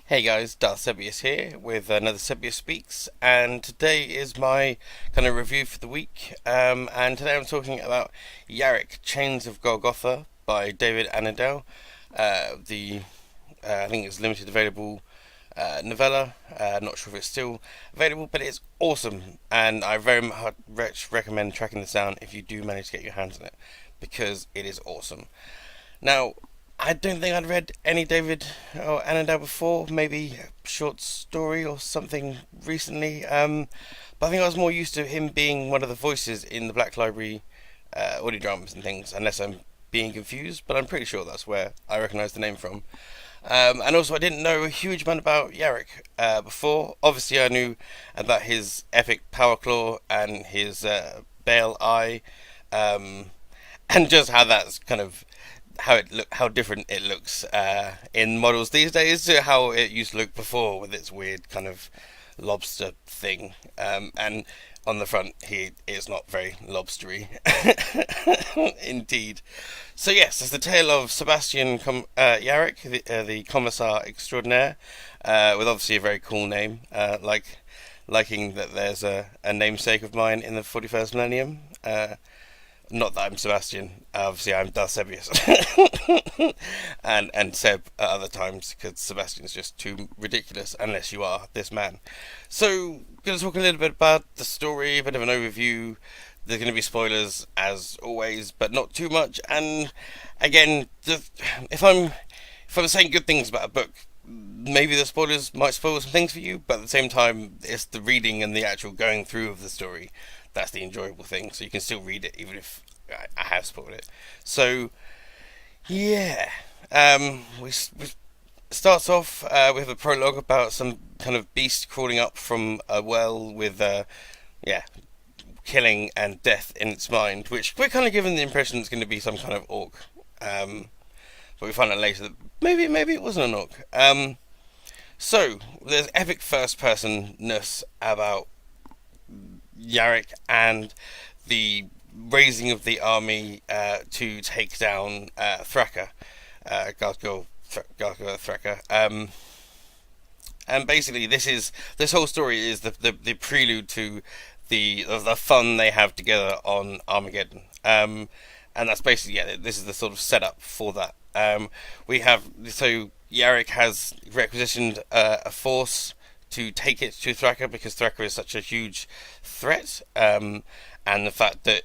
Hey guys, Sebious here with another Sebious Speaks, and today is my kind of review for the week. And today I'm talking about Yarrick, Chains of Golgotha by David Annandale. The I think it's limited available novella. Not sure if it's still available, but it's awesome, and I very much recommend tracking this down if you do manage to get your hands on it, because it is awesome. Now, I don't think I'd read any David or Annandale before, maybe a short story or something recently. But I think I was more used to him being one of the voices in the Black Library audio dramas and things, unless I'm being confused, but I'm pretty sure that's where I recognise the name from. And also, I didn't know a huge amount about Yarrick before. Obviously, I knew about his epic Power Claw and his Bale Eye, and just how that's kind of how different it looks in models these days to how it used to look before, with its weird kind of lobster thing. And on the front, he is not very lobstery, indeed. So yes, it's the tale of Sebastian Yarrick, the Commissar Extraordinaire, with obviously a very cool name, liking that there's a namesake of mine in the 41st millennium. Not that I'm Sebastian, obviously I'm Sebious. and Seb at other times, because Sebastian's just too ridiculous unless you are this man. So, going to talk a little bit about the story, a bit of an overview. There's going to be spoilers as always, but not too much. And again, if I'm saying good things about a book, maybe the spoilers might spoil some things for you, but at the same time, it's the reading and the actual going through of the story that's the enjoyable thing. So you can still read it even if I have spoiled it. So yeah, we starts off with a prologue about some kind of beast crawling up from a well with yeah, killing and death in its mind, which we're kind of given the impression it's going to be some kind of orc. But we find out later that maybe it wasn't an orc. So there's epic first personness about Yarrick and the raising of the army to take down Thraka, Gargoyle Thraka. And basically, this whole story is the prelude to the fun they have together on Armageddon. And that's basically, yeah, this is the sort of setup for that. We have, so Yarrick has requisitioned a force to take it to Thraka, because Thraka is such a huge threat, and the fact that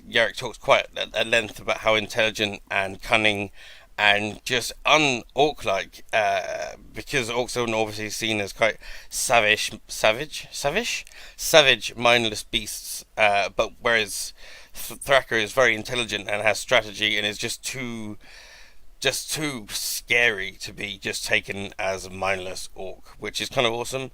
Yarrick talks quite at length about how intelligent and cunning and just un-orc-like, because orcs are obviously seen as quite savage, mindless beasts, but whereas Thraka is very intelligent and has strategy and is just too scary to be just taken as a mindless orc, which is kind of awesome.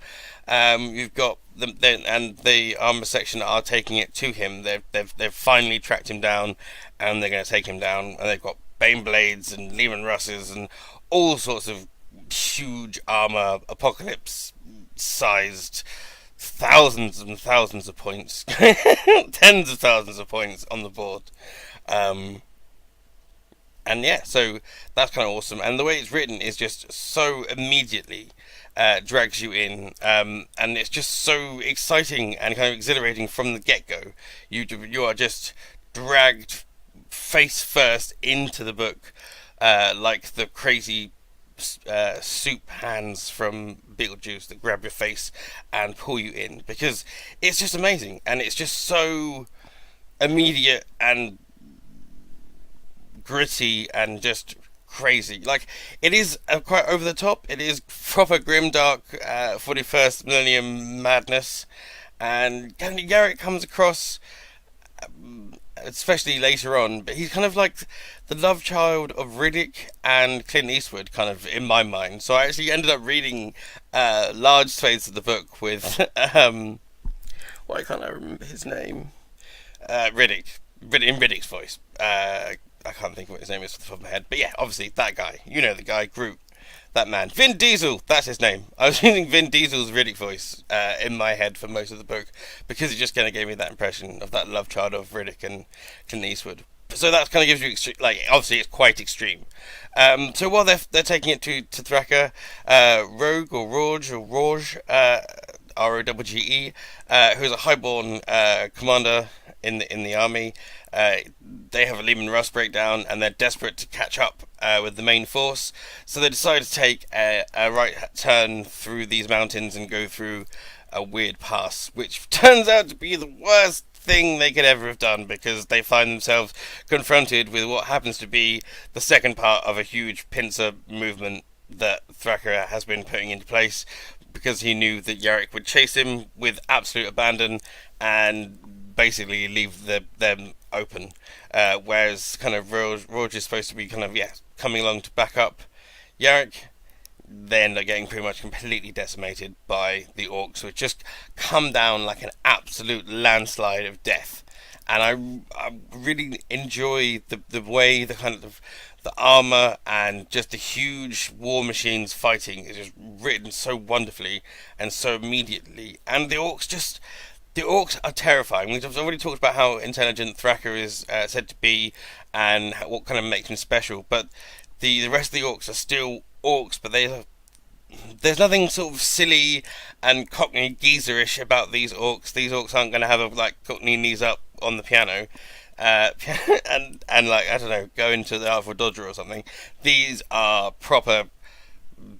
You've got the armor section are taking it to him. They've finally tracked him down, and they're going to take him down. And they've got Bane blades and Lehman Russes and all sorts of huge armor, apocalypse sized, thousands and thousands of points, tens of thousands of points on the board. And yeah, so that's kind of awesome. And the way it's written is just so immediately drags you in. And it's just so exciting and kind of exhilarating from the get-go. You are just dragged face first into the book, like the crazy soup hands from Beetlejuice that grab your face and pull you in. Because it's just amazing. And it's just so immediate and gritty and just crazy. Like, it is quite over the top. It is proper grimdark 41st millennium madness, and Yarrick comes across, especially later on, but he's kind of like the love child of Riddick and Clint Eastwood, kind of, in my mind. So I actually ended up reading large swathes of the book with why can't I remember his name? Riddick in Riddick's voice. I can't think of what his name is off the top of my head, but yeah, obviously that guy. You know the guy, Groot, that man. Vin Diesel, that's his name. I was using Vin Diesel's Riddick voice in my head for most of the book, because it just kind of gave me that impression of that love child of Riddick and Clint Eastwood. So that kind of gives you obviously it's quite extreme. So while they're taking it to Thraka, Rogue or Rouge, Roge, who's a highborn commander in the army. They have a Lehman Russ breakdown and they're desperate to catch up with the main force. So they decide to take a right turn through these mountains and go through a weird pass, which turns out to be the worst thing they could ever have done, because they find themselves confronted with what happens to be the second part of a huge pincer movement that Thraka has been putting into place, because he knew that Yarrick would chase him with absolute abandon and basically leave them open. Whereas kind of Roge is supposed to be kind of coming along to back up Yarrick. They end up getting pretty much completely decimated by the orcs, which just come down like an absolute landslide of death. And I really enjoy the way the kind of the armor and just the huge war machines fighting is just written so wonderfully and so immediately. And the orcs are terrifying. We've already talked about how intelligent Thraka is said to be and what kind of makes him special, but the rest of the orcs are still orcs, but there's nothing sort of silly and Cockney geezerish about these orcs. These orcs aren't going to have a Cockney knees up on the piano, and like, I don't know, go into the Artful Dodger or something. These are proper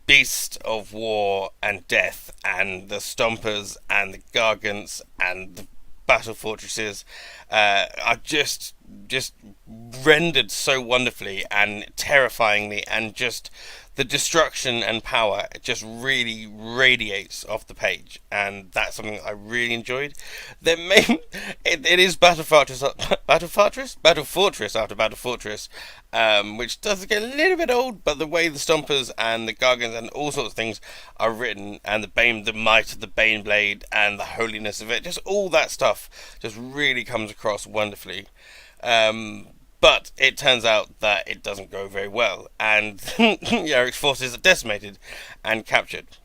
beasts of war and death, and the Stompers and the Gargants and the battle fortresses are just rendered so wonderfully and terrifyingly, and just the destruction and power just really radiates off the page, and that's something I really enjoyed. It is Battle Fortress after Battle Fortress, which does get a little bit old, but the way the Stompers and the Gargants and all sorts of things are written, and the might of the Baneblade and the holiness of it, just all that stuff just really comes across wonderfully. But it turns out that it doesn't go very well, and Yarrick's forces are decimated and captured.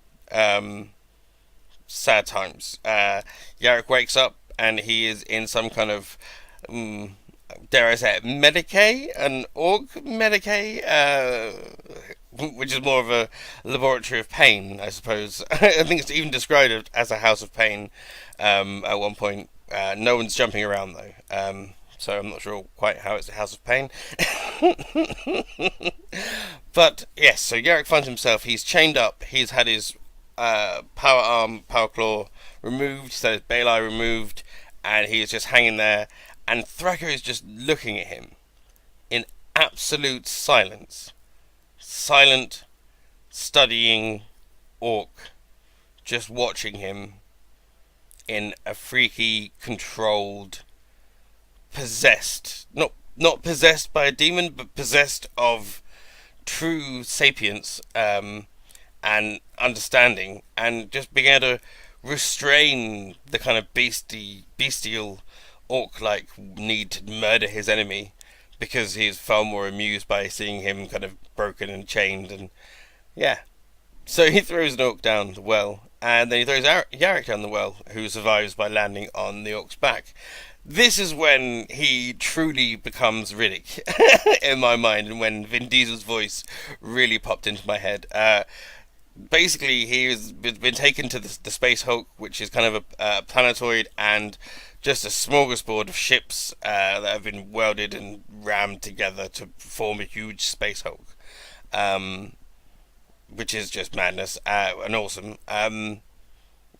Sad times. Yarrick wakes up and he is in some kind of, dare I say it, Medicae? An orc Medicae? Which is more of a laboratory of pain, I suppose. I think it's even described as a house of pain at one point. No one's jumping around, though. So I'm not sure quite how it's a house of pain. But yes, so Yarrick finds himself, he's chained up, he's had his power arm, power claw removed, he's had his Baelai removed, and he is just hanging there, and Thraka is just looking at him in absolute silence. Silent, studying orc, just watching him in a freaky, controlled, possessed, not possessed by a demon, but possessed of true sapience and understanding, and just being able to restrain the kind of bestial orc-like need to murder his enemy, because he's far more amused by seeing him kind of broken and chained. And yeah, so he throws an orc down the well, and then he throws Yarrick down the well, who survives by landing on the orc's back. This is when he truly becomes Riddick in my mind, and when Vin Diesel's voice really popped into my head. Basically, he has been taken to the Space Hulk, which is kind of a planetoid and just a smorgasbord of ships that have been welded and rammed together to form a huge Space Hulk, which is just madness and awesome.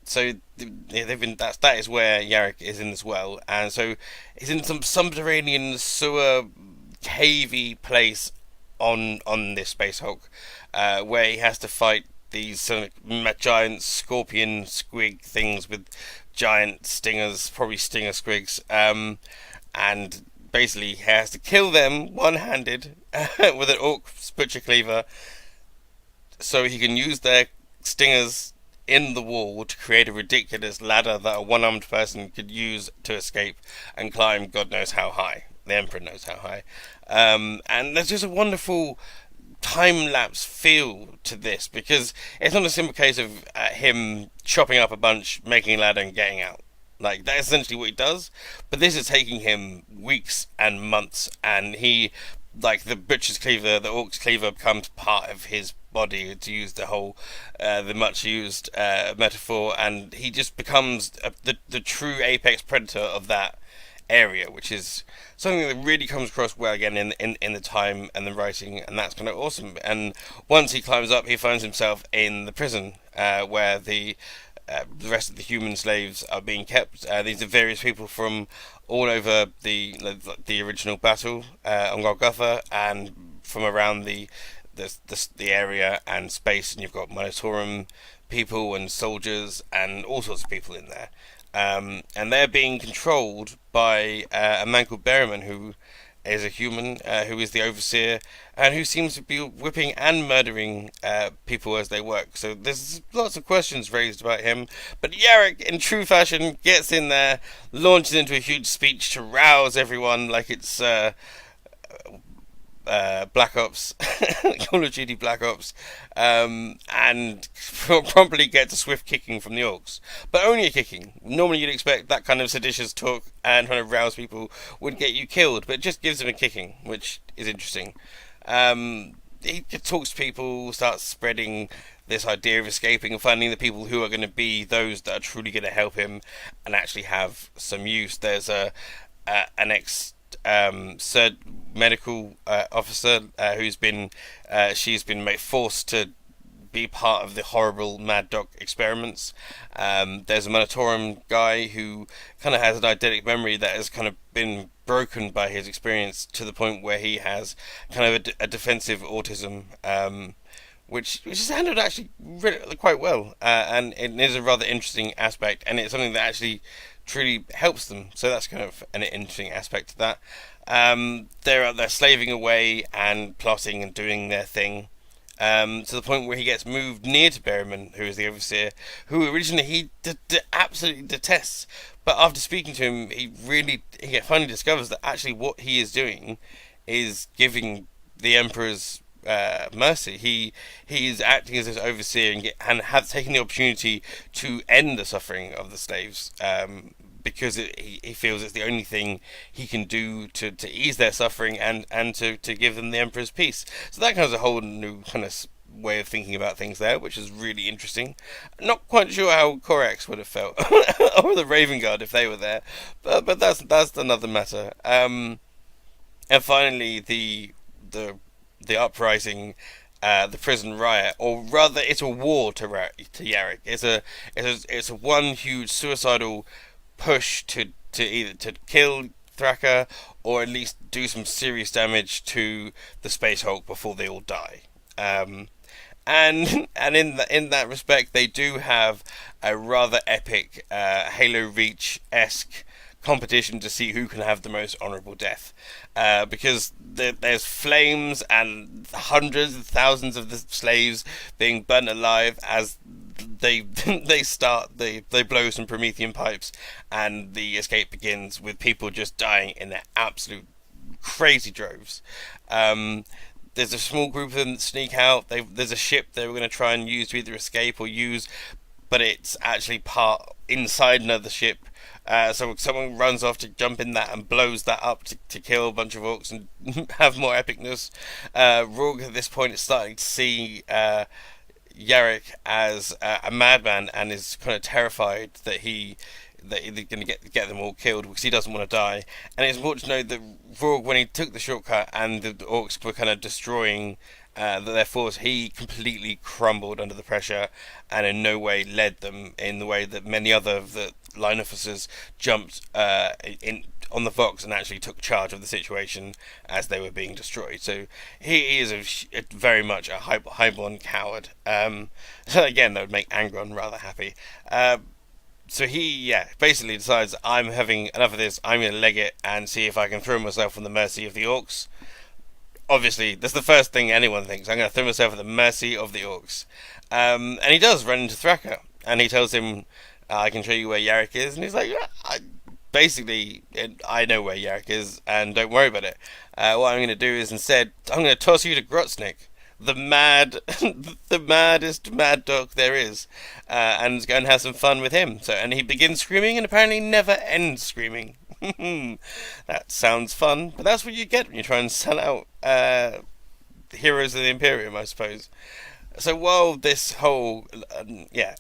So that is where Yarrick is in this well, and so he's in some subterranean sewer cavey place on this Space Hulk, where he has to fight these sort of giant scorpion squig things with giant stingers, probably stinger squigs, and basically he has to kill them one-handed with an orc butcher cleaver, so he can use their stingers in the wall to create a ridiculous ladder that a one-armed person could use to escape and climb God knows how high. The Emperor knows how high. And there's just a wonderful time-lapse feel to this, because it's not a simple case of him chopping up a bunch, making a ladder and getting out. Like, that's essentially what he does. But this is taking him weeks and months, and he, like, the butcher's cleaver, the orc's cleaver becomes part of his body, to use the whole, the much used metaphor, and he just becomes the true apex predator of that area, which is something that really comes across well again in the time and the writing, and that's kind of awesome. And once he climbs up, he finds himself in the prison where the rest of the human slaves are being kept. These are various people from all over the original battle on Golgotha, and from around the area and space. And you've got Minotaurem people and soldiers and all sorts of people in there. And they're being controlled by a man called Berryman, who is a human, who is the overseer, and who seems to be whipping and murdering people as they work. So there's lots of questions raised about him. But Yarrick, in true fashion, gets in there, launches into a huge speech to rouse everyone like it's Black Ops, Call of Duty Black Ops, and promptly gets a swift kicking from the orcs. But only a kicking. Normally you'd expect that kind of seditious talk and trying to rouse people would get you killed, but it just gives him a kicking, which is interesting. He talks to people, starts spreading this idea of escaping and finding the people who are going to be those that are truly going to help him and actually have some use. There's an ex medical officer who's been she's been forced to be part of the horrible Mad Doc experiments. There's a Minotaurem guy who kind of has an eidetic memory that has kind of been broken by his experience to the point where he has kind of a defensive autism, which is handled actually really quite well, and it is a rather interesting aspect, and it's something that actually truly helps them. So that's kind of an interesting aspect to that. They're slaving away and plotting and doing their thing, to the point where he gets moved near to Berryman, who is the overseer, who originally he absolutely detests. But after speaking to him, he finally discovers that actually what he is doing is giving the Emperor's mercy. He is acting as his overseer and have taken the opportunity to end the suffering of the slaves, because he feels it's the only thing he can do to ease their suffering and to give them the Emperor's peace. So that kind of a whole new kind of way of thinking about things there, which is really interesting. Not quite sure how Corax would have felt or the Raven Guard if they were there, but that's another matter. And finally, the uprising, the prison riot, or rather, it's a war to Yarrick. It's a one huge suicidal push to either to kill Thraka or at least do some serious damage to the Space Hulk before they all die. And in that respect, they do have a rather epic Halo Reach-esque competition to see who can have the most honourable death, because there's flames and hundreds of thousands of the slaves being burnt alive as they they blow some Promethean pipes, and the escape begins with people just dying in their absolute crazy droves. There's a small group of them that sneak out. There's a ship they were going to try and use to either escape or use, but it's actually part inside another ship. So someone runs off to jump in that and blows that up to kill a bunch of orcs and have more epicness. Rourke at this point is starting to see Yarrick as a madman and is kind of terrified that they're going to get them all killed because he doesn't want to die. And it's important to note that Rourke, when he took the shortcut and the orcs were kind of destroying their force, he completely crumbled under the pressure and in no way led them in the way that many other of the line officers jumped on the Vox and actually took charge of the situation as they were being destroyed. So he is very much a highborn coward. So again, that would make Angron rather happy. So he, basically decides, I'm having enough of this, I'm going to leg it and see if I can throw myself on the mercy of the orcs. Obviously, that's the first thing anyone thinks. I'm going to throw myself at the mercy of the orcs. And he does run into Thraka, and he tells him, I can show you where Yarrick is. And he's like, I know where Yarrick is, and don't worry about it. What I'm going to do is instead, I'm going to toss you to Grotsnick, the mad, the maddest mad dog there is, and go and have some fun with him. So, and he begins screaming, and apparently never ends screaming. That sounds fun, but that's what you get when you try and sell out Heroes of the Imperium, I suppose. So while this whole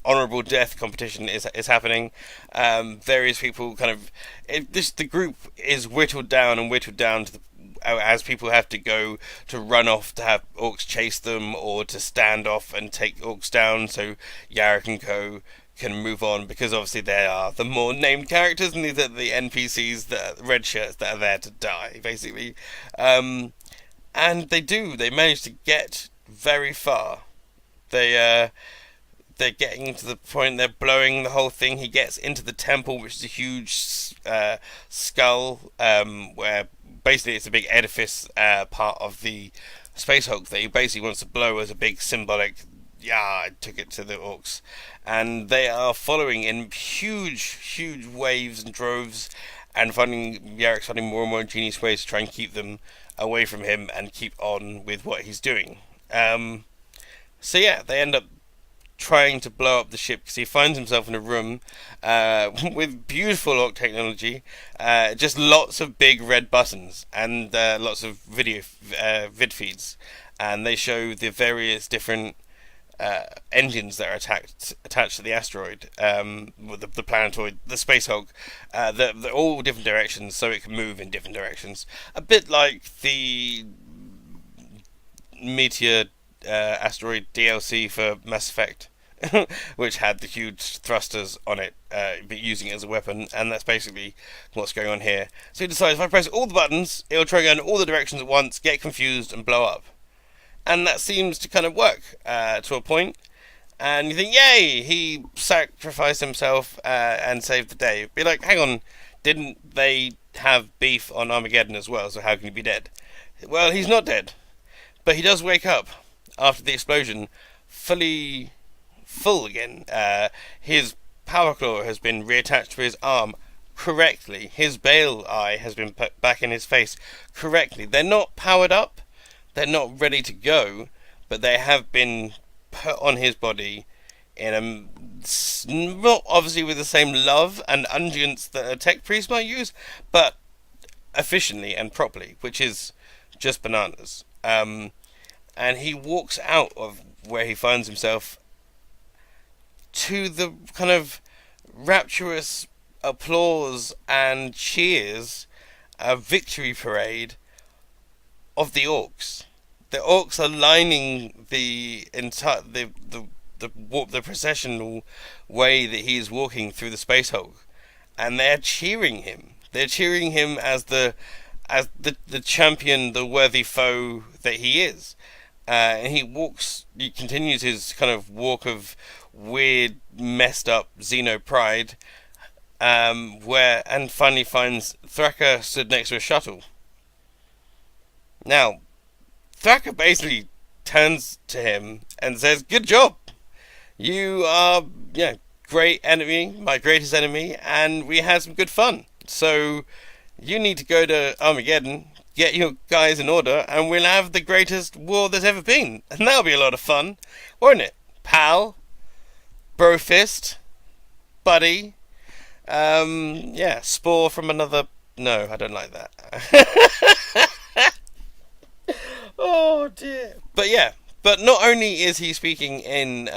honourable death competition is happening, various people the group is whittled down to the as people have to go to run off to have orcs chase them or to stand off and take orcs down, so Yarrick and co can move on, because obviously they are the more named characters and these are the NPCs, the red shirts that are there to die, basically. And they manage to get very far. They're getting to the point, they're blowing the whole thing. He gets into the temple, which is a huge skull, where basically it's a big edifice, part of the Space Hulk that he basically wants to blow as a big symbolic, I took it to the orcs. And they are following in huge waves and droves, and Yarrick's finding more and more ingenious ways to try and keep them away from him and keep on with what he's doing. So yeah, they end up trying to blow up the ship because he finds himself in a room with beautiful orc technology, just lots of big red buttons and lots of vid feeds, and they show the various different engines that are attached to the asteroid, the planetoid, the Space Hulk, they're all different directions, so it can move in different directions. A bit like the Meteor asteroid DLC for Mass Effect, which had the huge thrusters on it, but using it as a weapon, and that's basically what's going on here. So he decides, if I press all the buttons, it'll try going in all the directions at once, get confused, and blow up. And that seems to kind of work to a point. And you think, yay, he sacrificed himself and saved the day. Be like, hang on, didn't they have beef on Armageddon as well, so how can he be dead? Well, he's not dead, but he does wake up after the explosion, full again. His power claw has been reattached to his arm correctly. His bale eye has been put back in his face correctly. They're not powered up, they're not ready to go, but they have been put on his body in not obviously with the same love and unguents that a tech priest might use, but efficiently and properly, which is just bananas. And he walks out of where he finds himself to the kind of rapturous applause and cheers, a victory parade of the orcs. The orcs are lining the entire the processional way that he is walking through the Space Hulk, and they're cheering him. They're cheering him as the champion, the worthy foe that he is. And he continues his kind of walk of weird, messed up Xeno pride, and finally finds Thraka stood next to a shuttle. Now, Thraka basically turns to him and says, "Good job. You are, great enemy, my greatest enemy, and we had some good fun. So, you need to go to Armageddon, get your guys in order, and we'll have the greatest war there's ever been. And that'll be a lot of fun, won't it? Pal? Brofist? Buddy? Spore from another... No, I don't like that. Oh, dear. But not only is he speaking in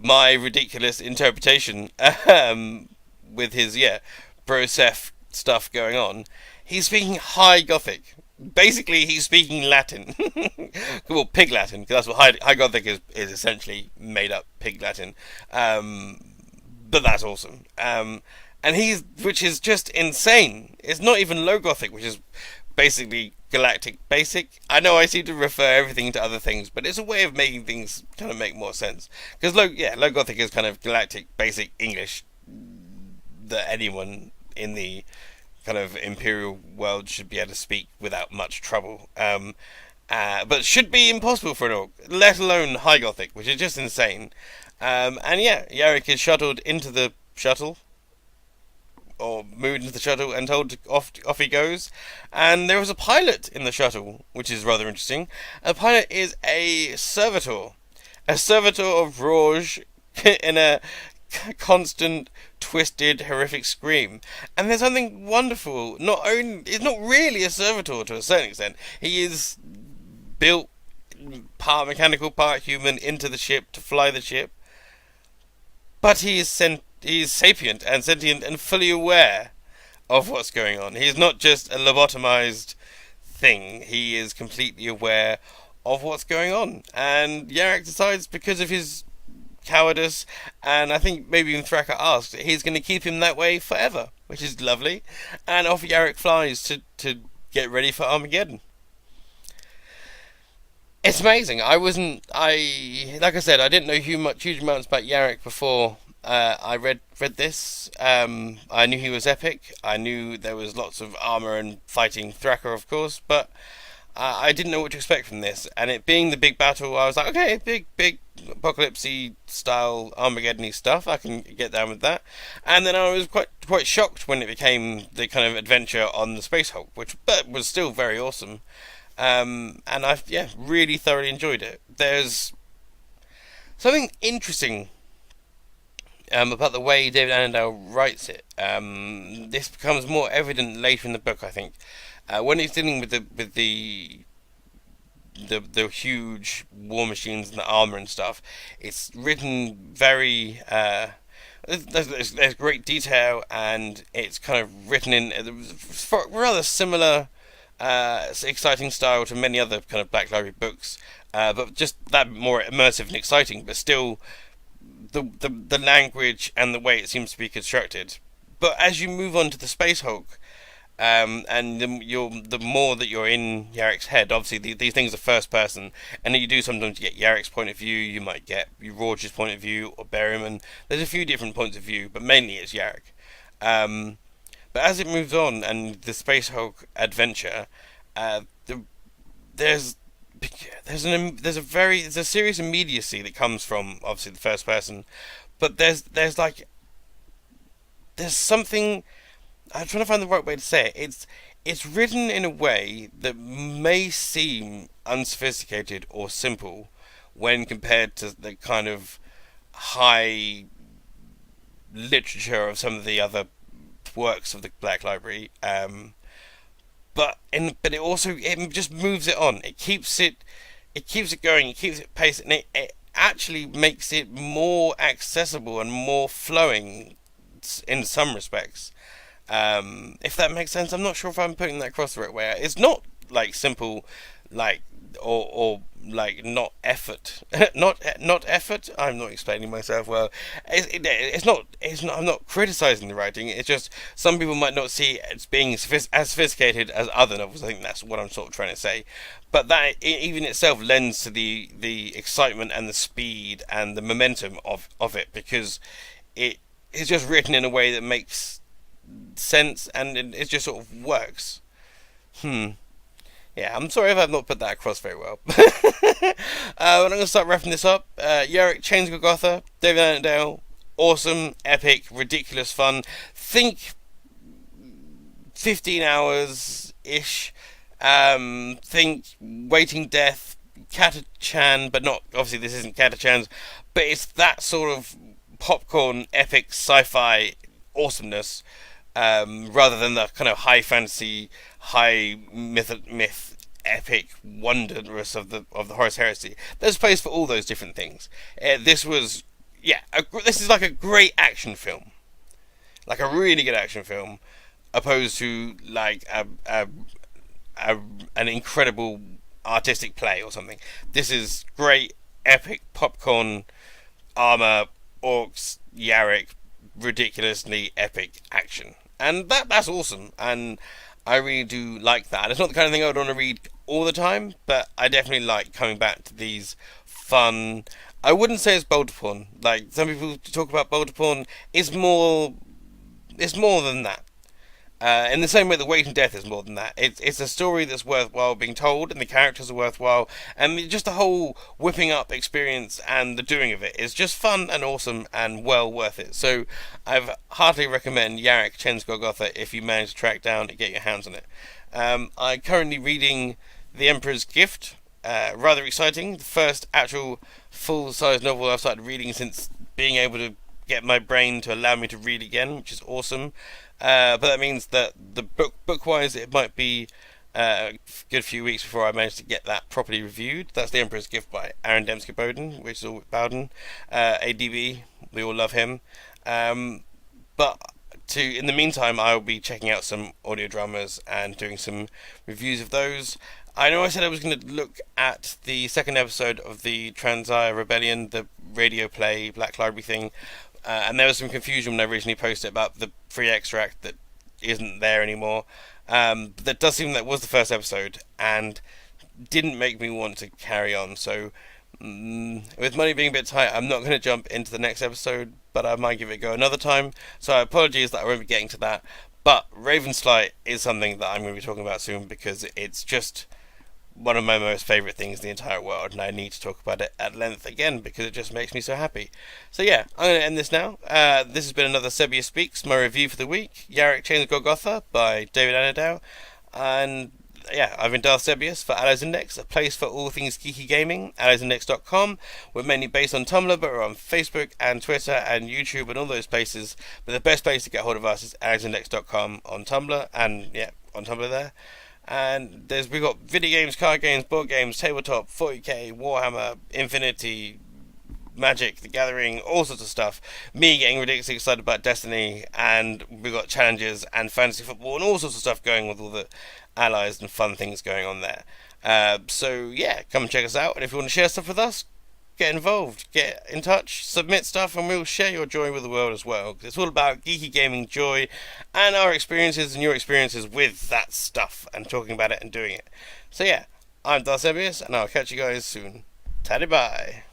my ridiculous interpretation, with his, Broseph stuff going on, he's speaking High Gothic. Basically, he's speaking Latin. Well, Pig Latin, because that's what High Gothic is essentially made up Pig Latin. But that's awesome. Which is just insane. It's not even Low Gothic, which is basically Galactic Basic. I know I seem to refer everything to other things, but it's a way of making things kind of make more sense. Because Low Gothic is kind of Galactic Basic English that anyone in the kind of imperial world should be able to speak without much trouble. But should be impossible for an orc, let alone High Gothic, which is just insane. Yarrick is shuttled into the shuttle. or moved into the shuttle and told off he goes. And there was a pilot in the shuttle, which is rather interesting. A pilot is a servitor of Rouge in a constant, twisted, horrific scream. And there's something wonderful. Not only he's not really a servitor to a certain extent. He is built part mechanical, part human into the ship to fly the ship. But he is sapient and sentient and fully aware of what's going on. He's not just a lobotomized thing. He is completely aware of what's going on. And Yarrick decides, because of his cowardice, and I think maybe even Thraka asked, he's going to keep him that way forever, which is lovely. And off Yarrick flies to get ready for Armageddon. It's amazing. Like I said, I didn't know huge amounts about Yarrick before I read this. I knew he was epic. I knew there was lots of armor and fighting Thraka, of course, but I didn't know what to expect from this. And it being the big battle, I was like, okay, big apocalypse-y style Armageddon-y stuff. I can get down with that. And then I was quite shocked when it became the kind of adventure on the Space Hulk, but was still very awesome. And I really thoroughly enjoyed it. There's something interesting about the way David Annandale writes it. This becomes more evident later in the book, I think, when he's dealing with the huge war machines and the armor and stuff. It's written very. There's great detail, and it's kind of written in a rather similar, exciting style to many other kind of Black Library books, but just that more immersive and exciting. But still, the language and the way it seems to be constructed. But as you move on to the Space Hulk, and the more that you're in Yarrick's head, obviously these things are first person, and you do sometimes get Yarrick's point of view, you might get Rouge's point of view, or Berryman. There's a few different points of view, but mainly it's Yarrick. But as it moves on, and the Space Hulk adventure, there's a serious immediacy that comes from obviously the first person, but there's something. I'm trying to find the right way to say it. It's written in a way that may seem unsophisticated or simple when compared to the kind of high literature of some of the other works of the Black Library. But it just moves it on. It keeps it going. It keeps it paced, and it actually makes it more accessible and more flowing in some respects. If that makes sense. I'm not sure if I'm putting that across the right way. It's not like simple, like or like not effort, not effort. I'm not explaining myself well. It's not. I'm not criticizing the writing. It's just some people might not see it as being as sophisticated as other novels. I think that's what I'm sort of trying to say. But that even itself lends to the excitement and the speed and the momentum of it, because it is just written in a way that makes sense, and it just sort of works. Yeah, I'm sorry if I've not put that across very well. I'm going to start wrapping this up. Yarrick, Chains of Golgotha, David Annandale, awesome, epic, ridiculous fun. Think 15 hours-ish. Think Waiting Death, Kata-chan, but not, obviously this isn't Kata-chan's, but it's that sort of popcorn, epic, sci-fi awesomeness, rather than the kind of high fantasy, high myth, epic wondrous of the Horus Heresy. There's place for all those different things. This is like a great action film, like a really good action film, opposed to like an incredible artistic play or something. This is great, epic popcorn, armor, orcs, Yarrick, ridiculously epic action, and that's awesome. And I really do like that. It's not the kind of thing I would want to read all the time, but I definitely like coming back to these fun. I wouldn't say it's boulder porn. Like some people talk about boulder porn, it's more than that. In the same way that Waiting Death is more than that. It's a story that's worthwhile being told, and the characters are worthwhile, and just the whole whipping up experience and the doing of it is just fun and awesome and well worth it. So I've heartily recommend Yarrick, Chen's Golgotha if you manage to track down and get your hands on it. I'm currently reading The Emperor's Gift. Rather exciting. The first actual full-size novel I've started reading since being able to get my brain to allow me to read again, which is awesome. But that means that the book-wise, it might be a good few weeks before I manage to get that properly reviewed. That's The Emperor's Gift by Aaron Dembski-Bowden, which is all Bowden, ADB. We all love him. But in the meantime, I'll be checking out some audio dramas and doing some reviews of those. I know I said I was going to look at the second episode of the Transire Rebellion, the radio play Black Library thing, and there was some confusion when I originally posted about the free extract that isn't there anymore. But that does seem that was the first episode, and didn't make me want to carry on. So, with money being a bit tight, I'm not going to jump into the next episode, but I might give it a go another time. So apologies that I won't be getting to that. But Ravenslight is something that I'm going to be talking about soon, because it's just one of my most favourite things in the entire world, and I need to talk about it at length again because it just makes me so happy. So yeah, I'm going to end this now. This has been another Sebious Speaks, my review for the week. Yarrick, Chains of Golgotha by David Annandale. And yeah, I've been Darth Sebious for Allies Index, a place for all things geeky gaming, alliesindex.com. We're mainly based on Tumblr, but we're on Facebook and Twitter and YouTube and all those places. But the best place to get hold of us is alliesindex.com on Tumblr, and yeah, on Tumblr there. And we've got video games, card games, board games, tabletop, 40k, Warhammer, Infinity, Magic, The Gathering, all sorts of stuff. Me getting ridiculously excited about Destiny, and we've got challenges and fantasy football and all sorts of stuff going with all the allies and fun things going on there. So yeah, come and check us out, and if you want to share stuff with us, get involved, get in touch, submit stuff, and we'll share your joy with the world as well. Because it's all about geeky gaming joy and our experiences and your experiences with that stuff and talking about it and doing it. So yeah, I'm Darth Sebious, and I'll catch you guys soon. Taddy bye.